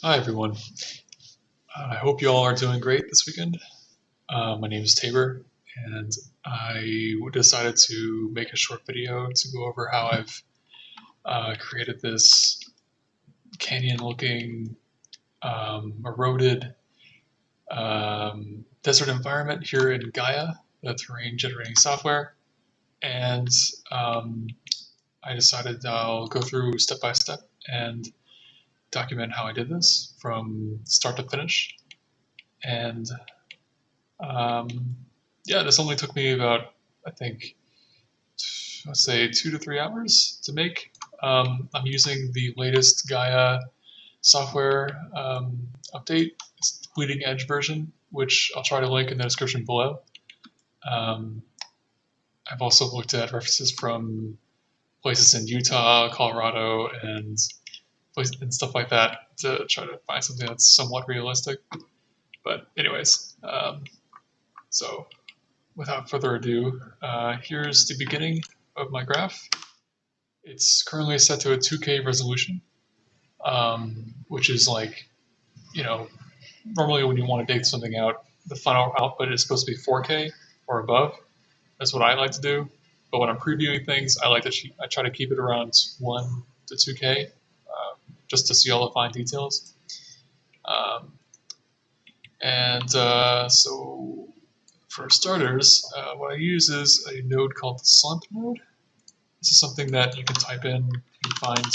Hi everyone. I hope you all are doing great this weekend. My name is Tabor, and I decided to make a short video to go over how I've created this canyon-looking, eroded desert environment here in Gaia, the terrain generating software. And um, I decided I'll go through step by step and document how I did this from start to finish. And Um, yeah, this only took me about, I think, let's say 2 to 3 hours to make. I'm using the latest Gaia software update. It's the bleeding edge version, which I'll try to link in the description below. Um, I've also looked at references from places in Utah, Colorado, and stuff like that to try to find something that's somewhat realistic. But anyways, so without further ado, here's the beginning of my graph. It's currently set to a 2K resolution, which is like, you know, normally when you want to dig something out, the final output is supposed to be 4K or above. That's what I like to do. But when I'm previewing things, I try to keep it around 1 to 2K, just to see all the fine details. Um, so for starters, what I use is a node called the slump node. This is something that you can type in, you can find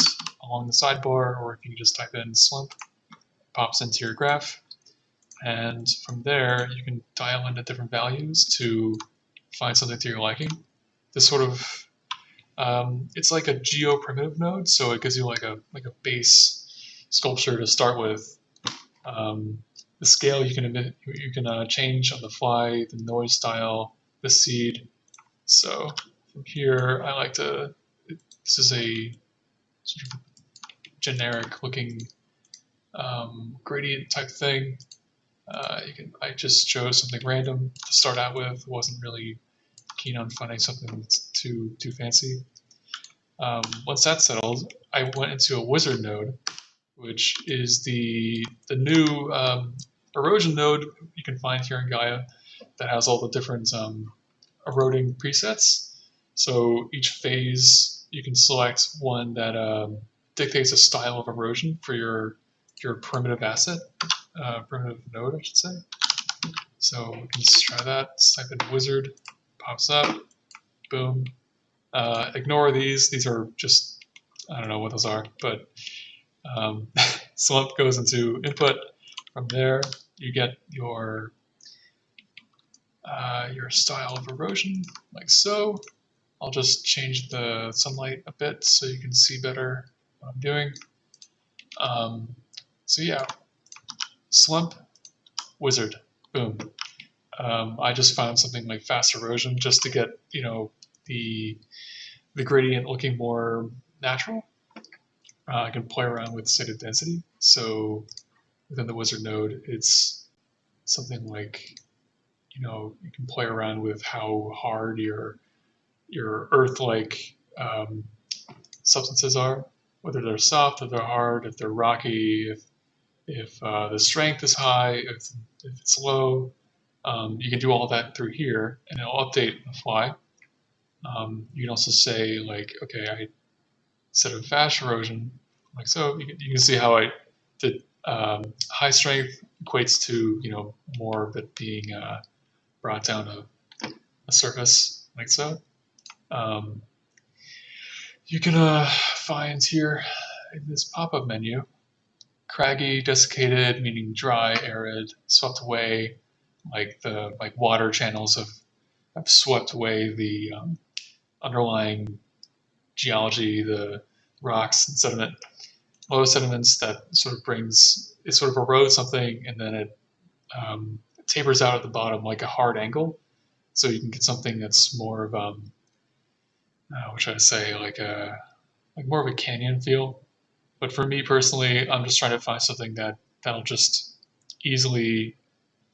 along the sidebar, or if you just type in slump, it pops into your graph. And from there, you can dial into different values to find something to your liking. This sort of, it's like a geo-primitive node, so it gives you like a base sculpture to start with. The scale you can change on the fly, the noise style, the seed. So from here, I like to. This is a sort of generic looking gradient type thing. I just chose something random to start out with. Wasn't really keen on finding something that's too fancy. Once that's settled, I went into a wizard node, which is the new erosion node you can find here in Gaia that has all the different eroding presets. So each phase you can select one that dictates a style of erosion for your primitive asset, primitive node, I should say. So we can just try that. Let's type in wizard, pops up, boom. Ignore these. These are just, I don't know what those are, but slump goes into input. From there, you get your style of erosion, like so. I'll just change the sunlight a bit so you can see better what I'm doing. So yeah, slump, wizard, boom. I just found something like fast erosion just to get the gradient looking more natural. I can play around with state of density. So within the wizard node, it's something like you can play around with how hard your earth-like substances are, whether they're soft, if they're hard, if they're rocky, if the strength is high, if it's low. You can do all that through here, and it'll update on the fly. You can also say like, okay, instead of fast erosion, like so, you can see how I did high strength equates to more of it being brought down a surface like so. You can find here in this pop-up menu, craggy, desiccated, meaning dry, arid, swept away, like the water channels have swept away the underlying geology, the rocks and sediment, low sediments that sort of erodes something and then it tapers out at the bottom like a hard angle. So you can get something that's more of what should I say, like more of a canyon feel. But for me personally, I'm just trying to find something that'll just easily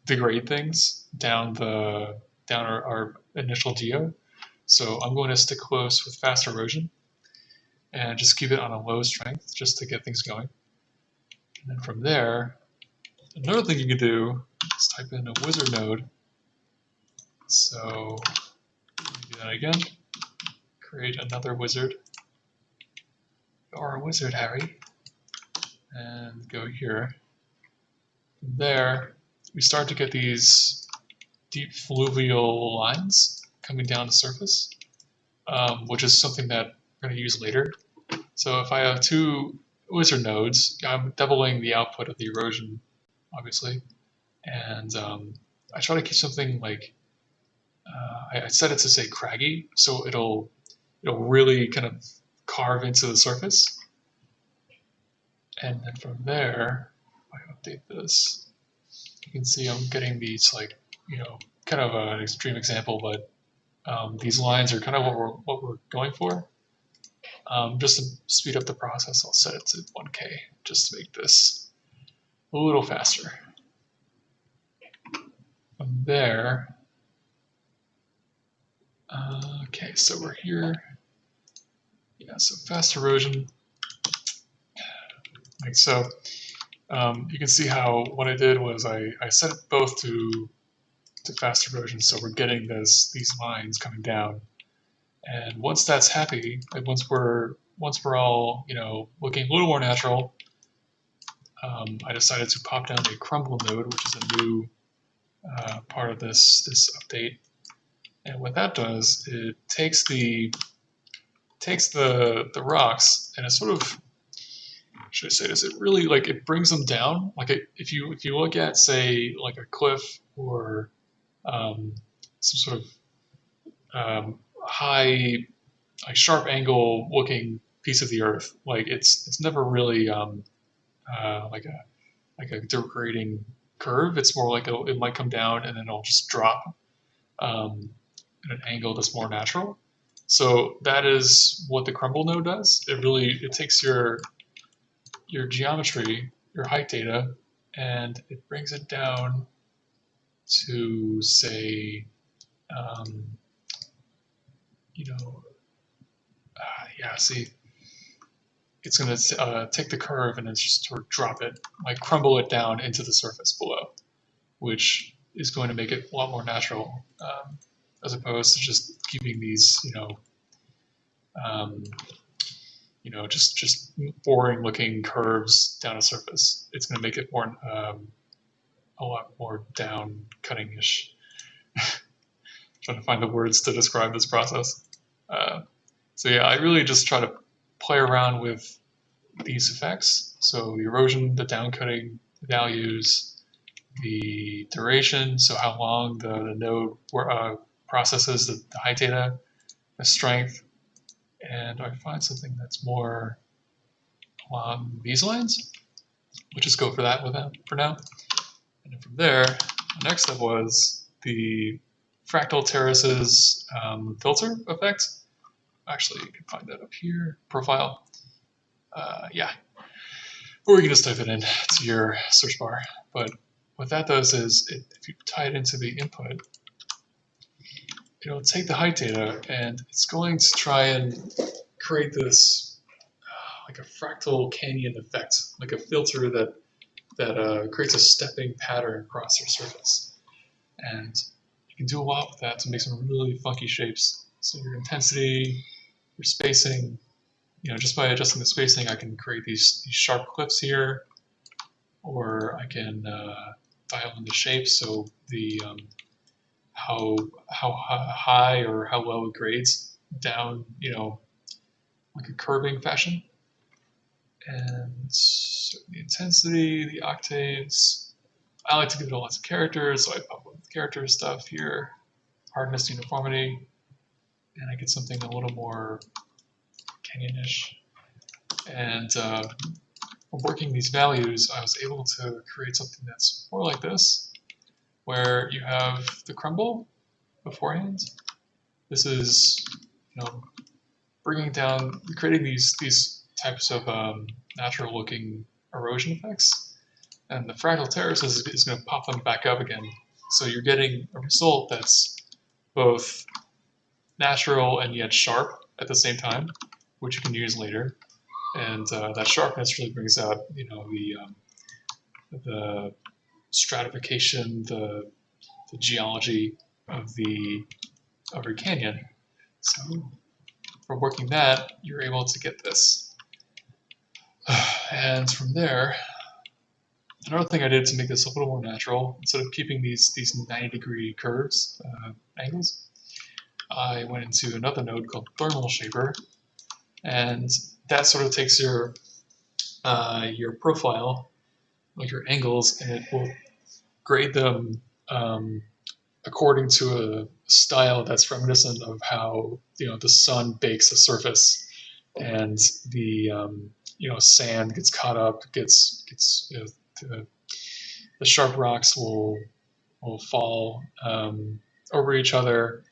degrade things down our initial geo. So I'm going to stick close with fast erosion and just keep it on a low strength just to get things going. And then from there, another thing you can do is type in a wizard node. So do that again. Create another wizard. Or a wizard, Harry. And go here. From there, we start to get these deep fluvial lines coming down the surface, which is something that we're going to use later. So if I have two wizard nodes, I'm doubling the output of the erosion, obviously. And I try to keep something like, I set it to say craggy, so it'll really kind of carve into the surface. And then from there, if I update this, you can see I'm getting these like, kind of an extreme example, but these lines are kind of what we're going for. Just to speed up the process, I'll set it to 1K just to make this a little faster. From there, okay, so we're here. Yeah, so fast erosion. Like so, you can see how what I did was I set it both to fast erosion, so we're getting these lines coming down. And once that's happy, like once we're all looking a little more natural, I decided to pop down a crumble node, which is a new part of this update. And what that does, it takes the rocks and it sort of, should I say this? It really it brings them down. Like if you look at say like a cliff or some sort of high, like sharp angle looking piece of the earth, like it's never really like a degrading curve. It's more like it might come down and then it'll just drop at an angle that's more natural. So that is what the crumble node does. It takes your geometry, your height data, and it brings it down to say, yeah, see, it's going to take the curve and then just sort of drop it, like crumble it down into the surface below, which is going to make it a lot more natural, as opposed to just keeping these, just boring looking curves down a surface. It's going to make it more, a lot more down cutting-ish. Trying to find the words to describe this process. So yeah, I really just try to play around with these effects. So the erosion, the downcutting values, the duration, so how long the node processes the height data, the strength, and I find something that's more along these lines. We'll just go for that for now. And then from there, the next step was the fractal terraces filter effect. Actually, you can find that up here, profile. Yeah, or you can just type it in to your search bar. But what that does is, if you tie it into the input, it'll take the height data and it's going to try and create this like a fractal canyon effect, like a filter that creates a stepping pattern across your surface. And you can do a lot with that to make some really funky shapes. So your intensity, your spacing, just by adjusting the spacing, I can create these sharp cliffs here, or I can dial in the shape, so the how high or how low it grades down, like a curving fashion. And so the intensity, the octaves. I like to give it lots of characters, so I pop up with character stuff here, hardness, uniformity, and I get something a little more canyon-ish. And from working these values, I was able to create something that's more like this, where you have the crumble beforehand. This is, bringing down, creating these types of natural-looking erosion effects, and the fractal terrace is going to pop them back up again. So you're getting a result that's both natural and yet sharp at the same time, which you can use later. And that sharpness really brings out, the stratification, the geology of your canyon. So from working that, you're able to get this. And from there, another thing I did to make this a little more natural, instead of keeping these 90-degree curves, angles, I went into another node called Thermal Shaper, and that sort of takes your profile, like your angles, and it will grade them according to a style that's reminiscent of how the sun bakes a surface, and the sand gets caught up, gets the sharp rocks will fall over each other,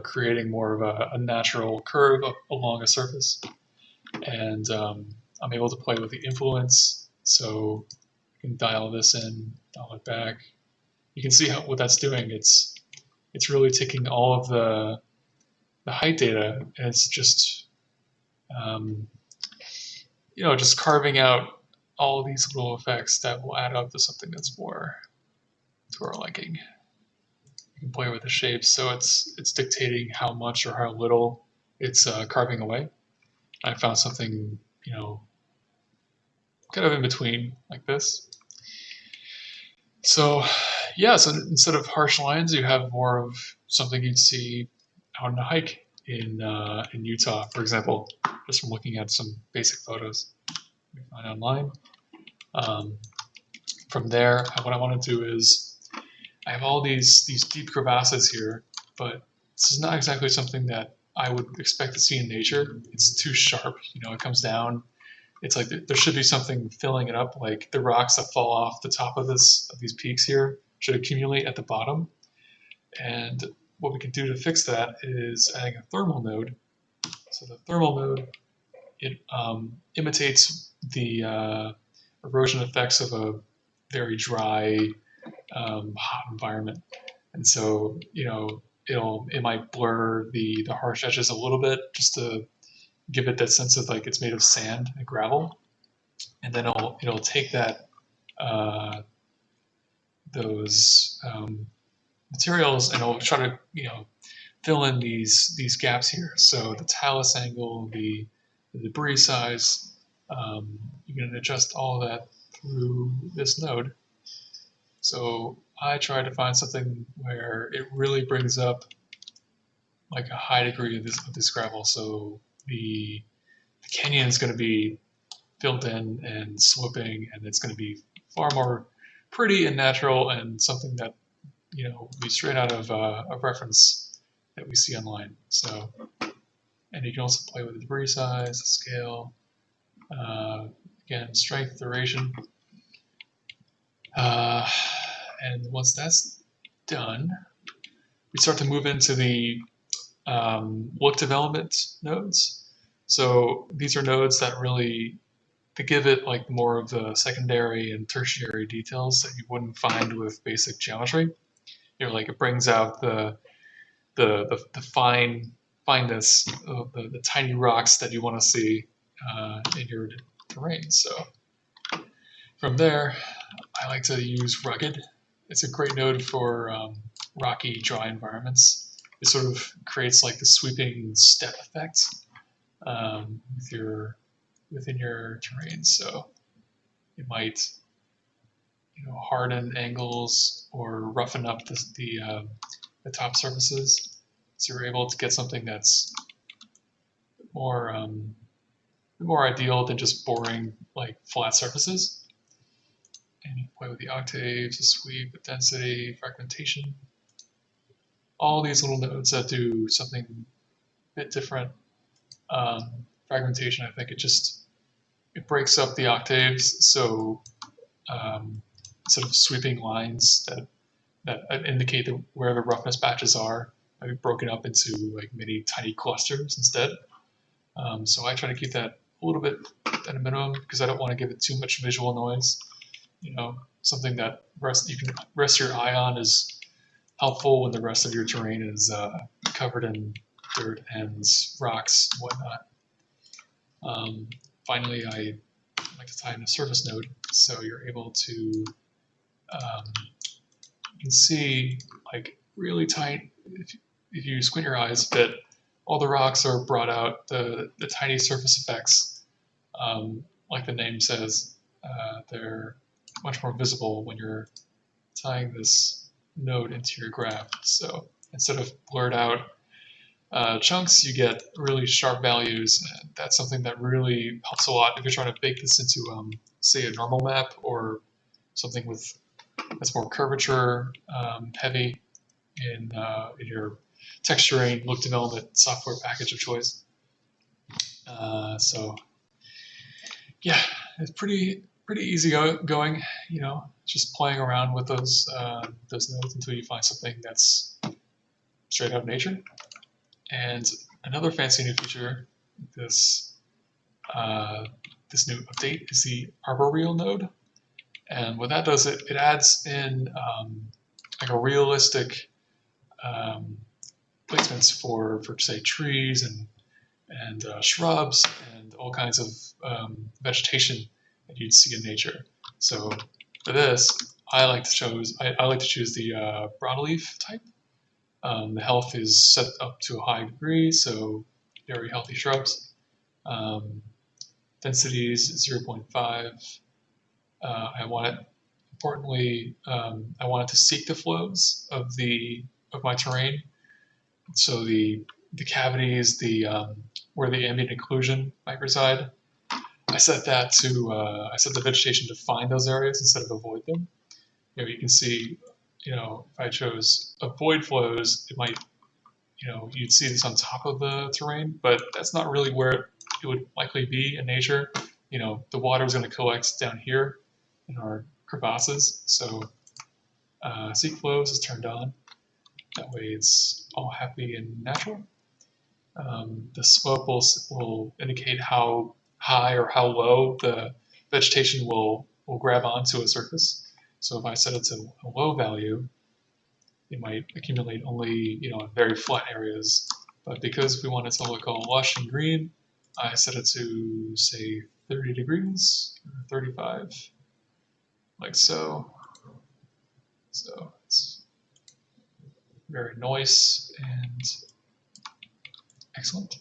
creating more of a natural curve along a surface. And I'm able to play with the influence, so you can dial this in, dial it back. You can see what that's doing. It's really taking all of the height data, and it's just just carving out all of these little effects that will add up to something that's more to our liking. You can play with the shapes, so it's dictating how much or how little it's carving away. I found something kind of in between like this. So yeah, so instead of harsh lines, you have more of something you'd see out on a hike in Utah, for example, just from looking at some basic photos we find online. From there, what I want to do is I have all these deep crevasses here, but this is not exactly something that I would expect to see in nature. It's too sharp, it comes down. It's like there should be something filling it up, like the rocks that fall off the top of these peaks here should accumulate at the bottom. And what we can do to fix that is adding a thermal node. So the thermal node, it imitates the erosion effects of a very dry, hot environment. And so, it might blur the harsh edges a little bit, just to give it that sense of like it's made of sand and gravel, and then it'll take that those materials, and it'll try to fill in these gaps here. So the talus angle, the debris size, you can adjust all of that through this node. So I try to find something where it really brings up like a high degree of this gravel. So the canyon is going to be filled in and sloping, and it's going to be far more pretty and natural, and something that will be straight out of a reference that we see online. So, and you can also play with the debris size, the scale, again, strength, duration. And once that's done, we start to move into the look development nodes. So these are nodes that really, to give it like more of the secondary and tertiary details that you wouldn't find with basic geometry. Like it brings out the fineness of the tiny rocks that you want to see in your terrain. So from there, I like to use rugged. It's a great node for rocky, dry environments. It sort of creates like the sweeping step effect within your terrain. So it might harden angles or roughen up the top surfaces, so you're able to get something that's more ideal than just boring like flat surfaces. And you play with the octaves, the sweep, the density, fragmentation. All these little nodes that do something a bit different. Fragmentation, I think it breaks up the octaves, so instead of sweeping lines that indicate where the roughness patches are, might be broken up into like many tiny clusters instead. So I try to keep that a little bit at a minimum, because I don't want to give it too much visual noise. Something that you can rest your eye on is helpful when the rest of your terrain is covered in dirt and rocks and whatnot. Finally, I like to tie in a surface node, so you're able to you can see like really tight, if you squint your eyes a bit, all the rocks are brought out, the tiny surface effects, like the name says, they're much more visible when you're tying this node into your graph. So instead of blurred out chunks, you get really sharp values. And that's something that really helps a lot if you're trying to bake this into, say, a normal map or something that's more curvature heavy in your texturing look development software package of choice. So yeah, it's pretty easy going. You know, just playing around with those nodes until you find something that's straight out of nature. And another fancy new feature, this new update, is the Arboreal node. And what that does, it adds in like a realistic placements for say trees and shrubs and all kinds of vegetation that you'd see in nature. So for this, I like to choose the broadleaf type. The health is set up to a high degree, so very healthy shrubs. Densities 0.5. I want it. Importantly, I want it to seek the flows of my terrain. So the cavities, where the ambient occlusion might reside, I set the vegetation to find those areas instead of avoid them. You know, you can see, you know, if I chose avoid flows, it might, you know, you'd see this on top of the terrain, but that's not really where it would likely be in nature. You know, the water is going to collect down here in our crevasses, so seek flows is turned on. That way it's all happy and natural. The slope will indicate how high or how low the vegetation will grab onto a surface. So if I set it to a low value, it might accumulate only, you know, in very flat areas. But because we want it to look all lush and green, I set it to, say, 30 degrees, or 35, like so. So it's very nice and excellent.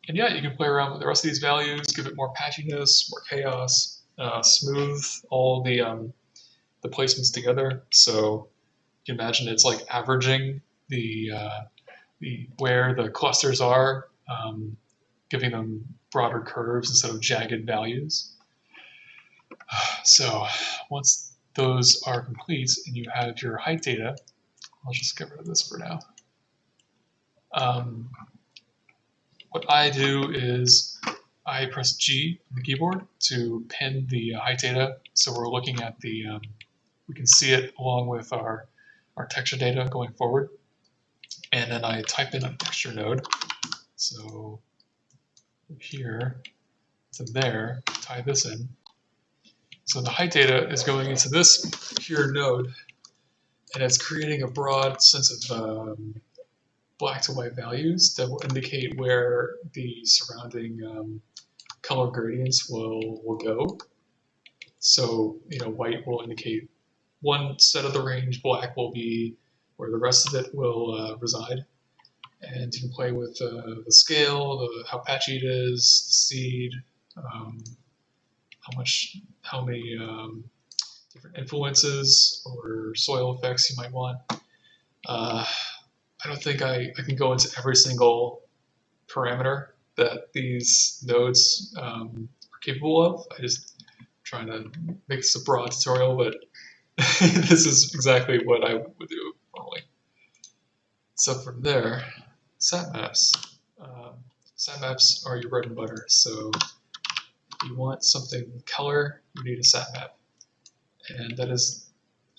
And yeah, you can play around with the rest of these values, give it more patchiness, more chaos, smooth all the placements together. So you can imagine it's like averaging the where the clusters are, giving them broader curves instead of jagged values. So once those are complete and you have your height data, I'll just get rid of this for now. What I do is I press G on the keyboard to pin the height data, so we're looking at the, we can see it along with our texture data going forward. And then I type in a texture node. So here to there, tie this in. So the height data is going into this pure node, and it's creating a broad sense of black to white values that will indicate where the surrounding color gradients will go. So, you know, white will indicate one set of the range, black will be where the rest of it will reside. And you can play with the scale, how patchy it is, the seed, how many different influences or soil effects you might want. I don't think I can go into every single parameter that these nodes are capable of. I just trying to make this a broad tutorial, but this is exactly what I would do normally. So from there, sat maps. Sat maps are your bread and butter. So if you want something with color, you need a sat map. And that is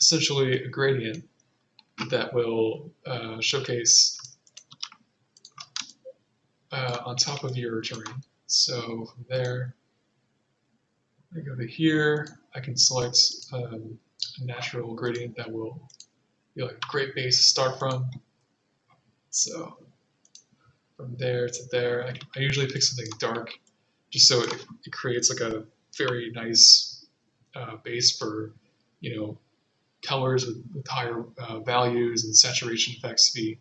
essentially a gradient that will showcase on top of your terrain. So from there, I go to here, I can select a natural gradient that will be like a great base to start from. So from there to there, I usually pick something dark, just so it creates like a very nice base for colors with higher values and saturation effects to be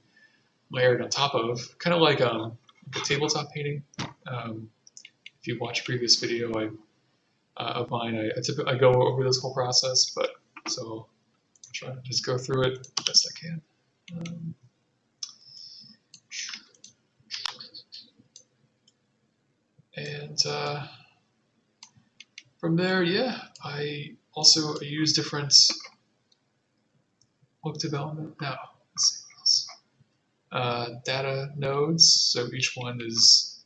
layered on top of, kind of like a tabletop painting. If you watch a previous video of mine, I go over this whole process, but so I'll try to just go through it the best I can. And from there, yeah, I also use different look development. Now, let's see what else. Data nodes, so each one is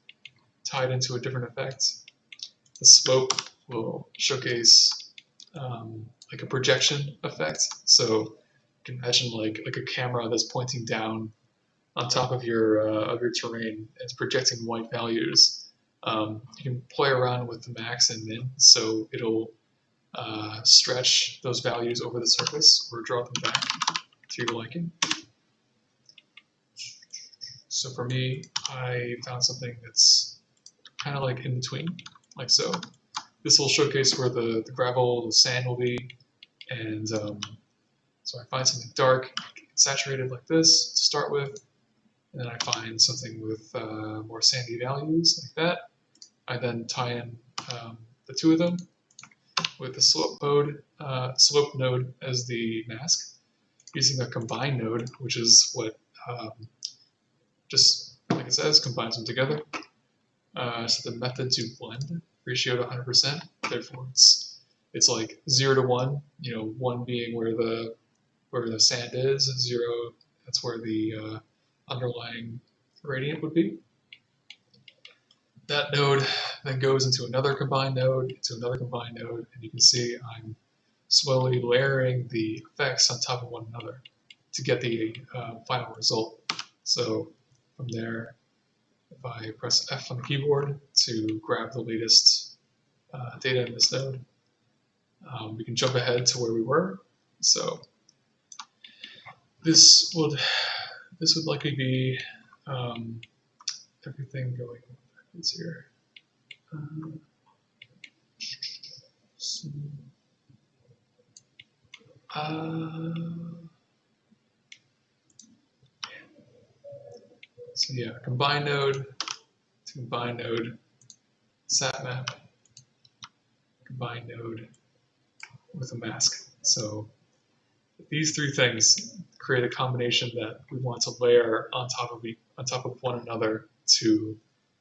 tied into a different effect. The slope will showcase like a projection effect. So you can imagine like a camera that's pointing down on top of your terrain. It's projecting white values. You can play around with the max and min, so it'll stretch those values over the surface or draw them back to your liking. So for me, I found something that's kind of like in between, like so. This will showcase where the gravel, the sand will be, and so I find something dark, saturated like this to start with, and then I find something with more sandy values like that. I then tie in the two of them with the slope node as the mask, using a combine node, which is what just like it says, combines them together. So the method to blend ratio to 100%. Therefore, it's like 0 to 1. 1 being where the sand is, 0 that's where the underlying gradient would be. That node then goes into another combined node, and you can see I'm slowly layering the effects on top of one another to get the final result. So from there, if I press F on the keyboard to grab the latest data in this node, we can jump ahead to where we were. So this would likely be everything going backwards here. So yeah, combine node to combine node, sat map, combine node with a mask. So these three things create a combination that we want to layer on top of one another to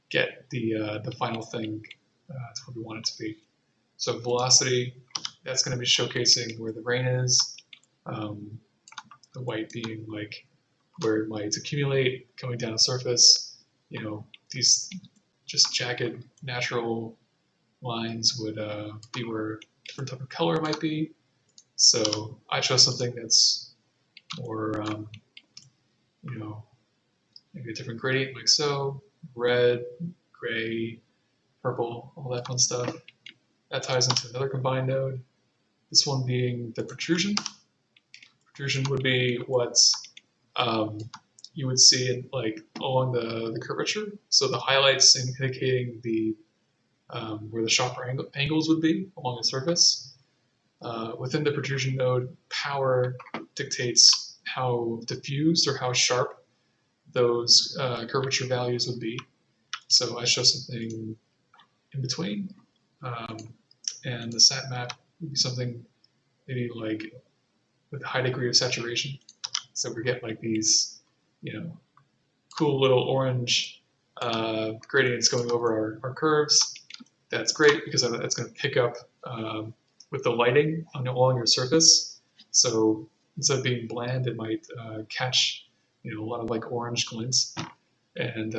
get the final thing to what we want it to be. So velocity, that's going to be showcasing where the rain is, the white being like where it might accumulate coming down the surface. These just jagged natural lines would be where different type of color might be. So I chose something that's more, maybe a different gradient like so, red, gray, purple, all that fun stuff. That ties into another combined node. This one being the protrusion. Protrusion would be what you would see along the curvature. So the highlights indicating the where the sharper angles would be along the surface. Within the protrusion node, power dictates how diffuse or how sharp those curvature values would be. So I show something in between. And the sat map would be something maybe like with a high degree of saturation. So we get like these, cool little orange gradients going over our curves. That's great because that's going to pick up with the lighting along your surface. So instead of being bland, it might catch a lot of like orange glints. And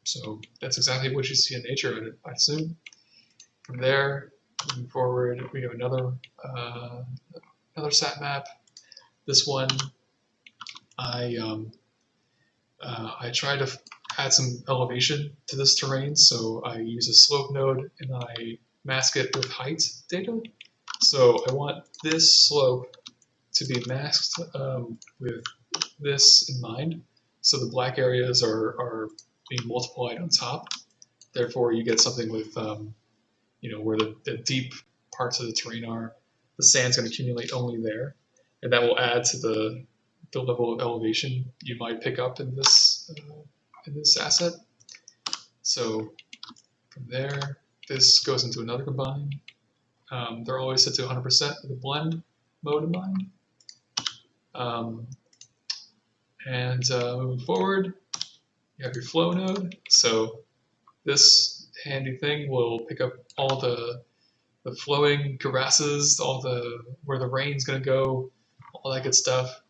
so that's exactly what you see in nature, I assume. From there, moving forward, we have another sat map. This one, I try to add some elevation to this terrain, so I use a slope node and I mask it with height data. So I want this slope to be masked with this in mind. So the black areas are being multiplied on top. Therefore, you get something with where the deep parts of the terrain are. the sand's going to accumulate only there, and that will add to the level of elevation you might pick up in this asset. So from there, this goes into another combine. They're always set to 100% with the blend mode in mind. Moving forward, you have your flow node. So this handy thing will pick up all the flowing crevasses, where the rain's going to go, all that good stuff,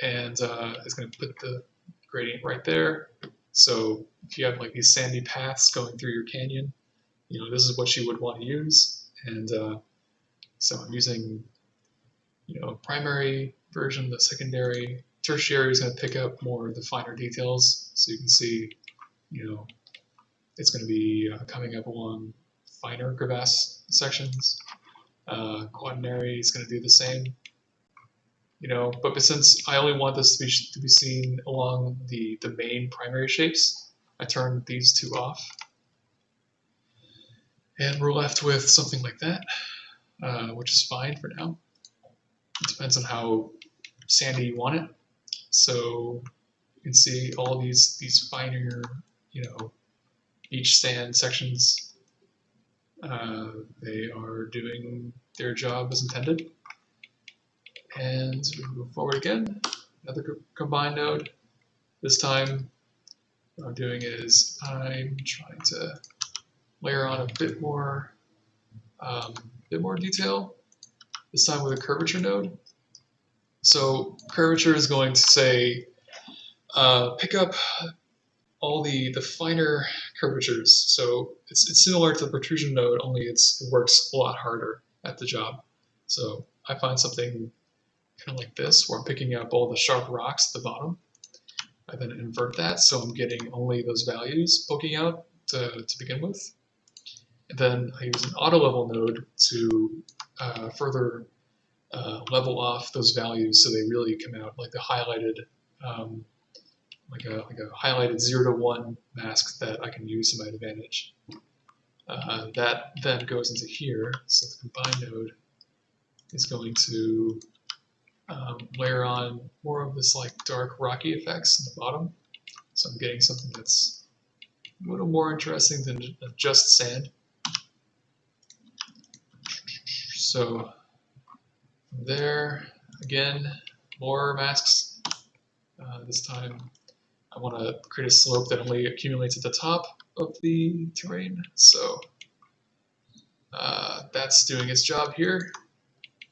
and it's going to put the gradient right there. So if you have like these sandy paths going through your canyon, this is what you would want to use. And so I'm using primary version. The secondary, tertiary is going to pick up more of the finer details. So you can see, it's going to be coming up along finer crevasse sections. Quaternary is going to do the same. But since I only want this to be seen along the main primary shapes, I turned these two off. And we're left with something like that, which is fine for now. It depends on how sandy you want it. So you can see all these finer, beach sand sections. They are doing their job as intended. And we move forward again, another combine node. This time, what I'm doing is I'm trying to layer on a bit more detail. This time with a curvature node. So curvature is going to say pick up all the finer curvatures. So it's similar to the protrusion node, only it works a lot harder at the job. So I find something kind of like this, where I'm picking up all the sharp rocks at the bottom. I then invert that, so I'm getting only those values poking out to begin with. And then I use an auto level node to further level off those values, so they really come out like the highlighted, like a highlighted 0 to 1 mask that I can use to my advantage. That then goes into here, so the combine node is going to layer on more of this like dark rocky effects in the bottom. So I'm getting something that's a little more interesting than just sand. So from there, again, more masks. This time I want to create a slope that only accumulates at the top of the terrain. So that's doing its job here.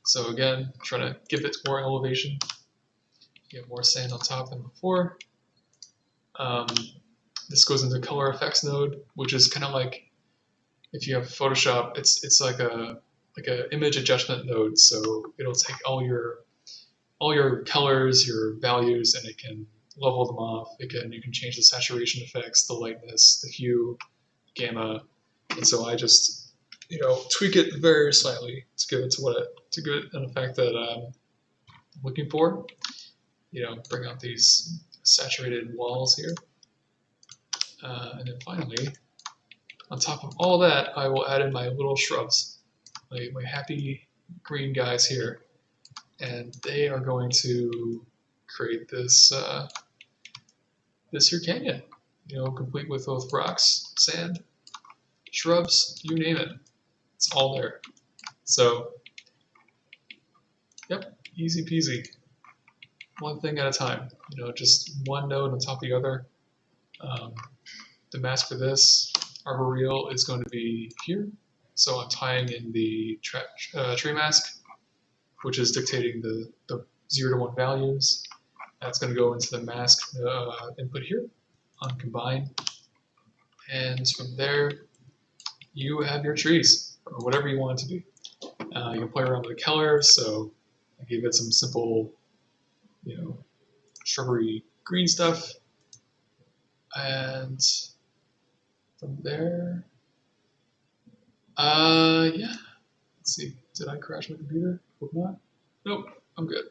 So again, trying to give it more elevation, get more sand on top than before. This goes into color effects node, which is kind of like if you have Photoshop, it's like a image adjustment node. So it'll take all your colors, your values, and it can level them off. You can change the saturation effects, the lightness, the hue, gamma, and so I just tweak it very slightly to give it an effect that I'm looking for. Bring out these saturated walls here. And then finally, on top of all that, I will add in my little shrubs, my happy green guys here. And they are going to create this here canyon, complete with both rocks, sand, shrubs, you name it. It's all there. So, yep, easy peasy. One thing at a time. Just one node on top of the other. The mask for this Arboreal is going to be here. So I'm tying in the tree mask, which is dictating the 0 to 1 values. That's going to go into the mask input here on combine. And from there, you have your trees, or whatever you want it to be. You can play around with the color, so I gave it some simple, shrubbery green stuff. And from there, yeah. Let's see, did I crash my computer? Hope not. Nope, I'm good.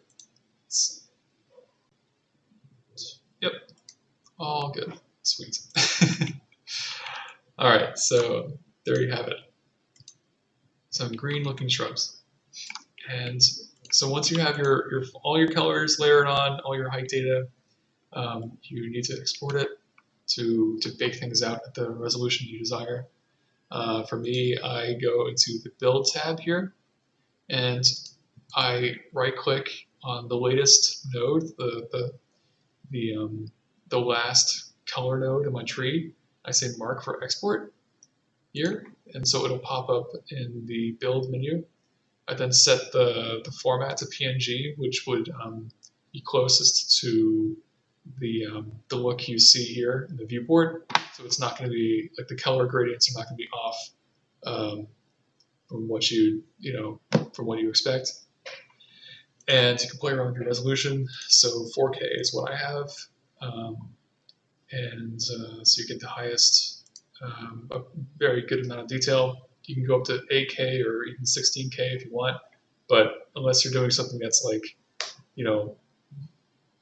Yep, all good. Sweet. All right, so there you have it. Some green looking shrubs. And so once you have all your colors layered on, all your height data, you need to export it to bake things out at the resolution you desire. For me, I go into the build tab here, and I right click on the latest node, the last color node in my tree. I say mark for export here, and so it'll pop up in the build menu. I then set the format to PNG, which would be closest to the look you see here in the viewport. So it's not going to be like the color gradients are not going to be off from what from what you expect. And you can play around with your resolution. So 4K is what I have, and so you get the highest, a very good amount of detail. You can go up to 8K or even 16K if you want, but unless you're doing something that's like,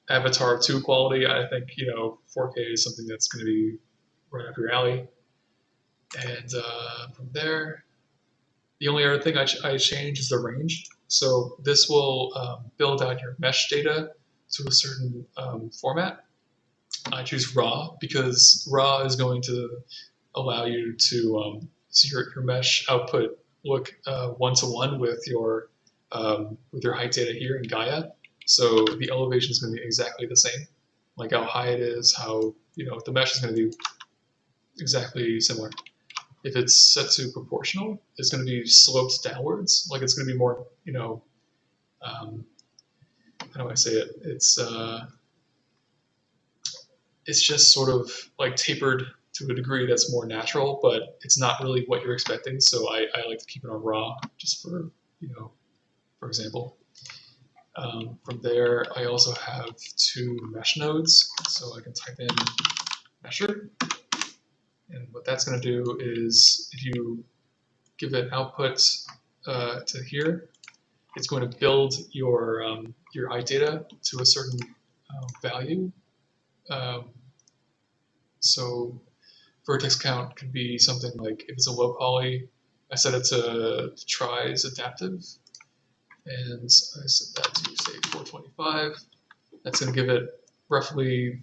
Avatar 2 quality, I think 4K is something that's going to be right up your alley. And from there, the only other thing I change is the range. So this will build out your mesh data to a certain format. I choose raw because raw is going to allow you to see your mesh output look one-to-one with your height data here in Gaia. So the elevation is going to be exactly the same, like how high it is, how the mesh is going to be exactly similar. If it's set to proportional, it's going to be sloped downwards. Like it's going to be more, how do I say it? It's just sort of like tapered to a degree that's more natural, but it's not really what you're expecting. So I like to keep it on raw, just for for example. From there, I also have 2 mesh nodes, so I can type in mesher. And what that's going to do is, if you give it output to here, it's going to build your height data to a certain value. So vertex count could be something like, if it's a low poly, I set it to try as adaptive, and I set that to say 425. That's going to give it roughly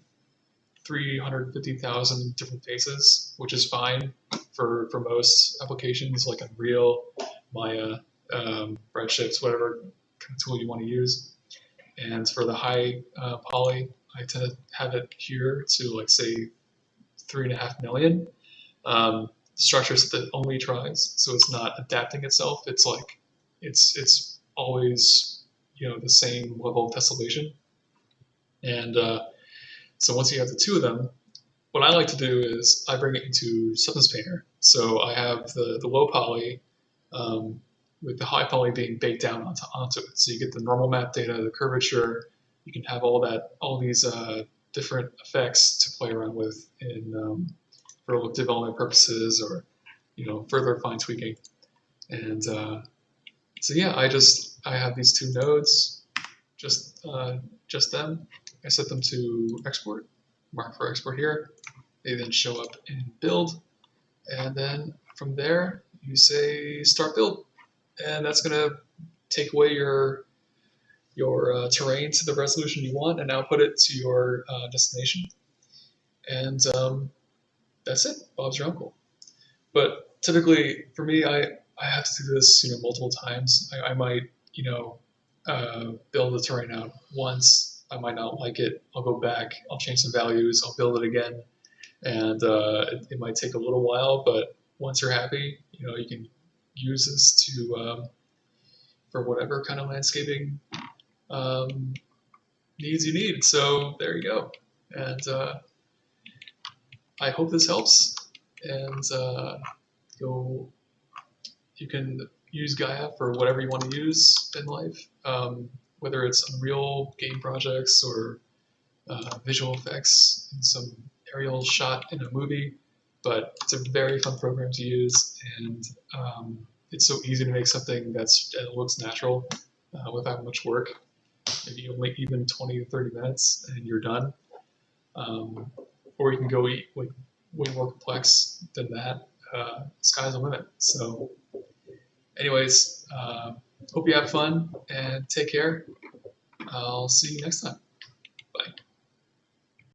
350,000 different faces, which is fine for most applications like Unreal, Maya, Redshifts, whatever kind of tool you want to use. And for the high poly, I tend to have it here to like say 3.5 million. Structures that only tries, so it's not adapting itself. It's like it's always the same level of tessellation. And so once you have the 2 of them, what I like to do is I bring it into Substance Painter. So I have the low poly with the high poly being baked down onto it. So you get the normal map data, the curvature. You can have all these different effects to play around with in for look development purposes, or further fine tweaking. And so yeah, I have these 2 nodes, just them. I set them to export, mark for export here. They then show up in build, and then from there you say start build, and that's going to take away your terrain to the resolution you want and output it to your destination. And that's it. Bob's your uncle. But typically for me, I have to do this multiple times. I might build the terrain out once. I might not like it. I'll go back. I'll change some values. I'll build it again. And it might take a little while, but once you're happy, you can use this to for whatever kind of landscaping needs you need. So there you go. And I hope this helps. And you can use Gaia for whatever you want to use in life, whether it's Unreal game projects or visual effects in some aerial shot in a movie. But it's a very fun program to use, and it's so easy to make something that looks natural without much work. Maybe only even 20 to 30 minutes and you're done. Or you can go way more complex than that. Sky's the limit. So anyways, Hope you have fun and take care. I'll see you next time.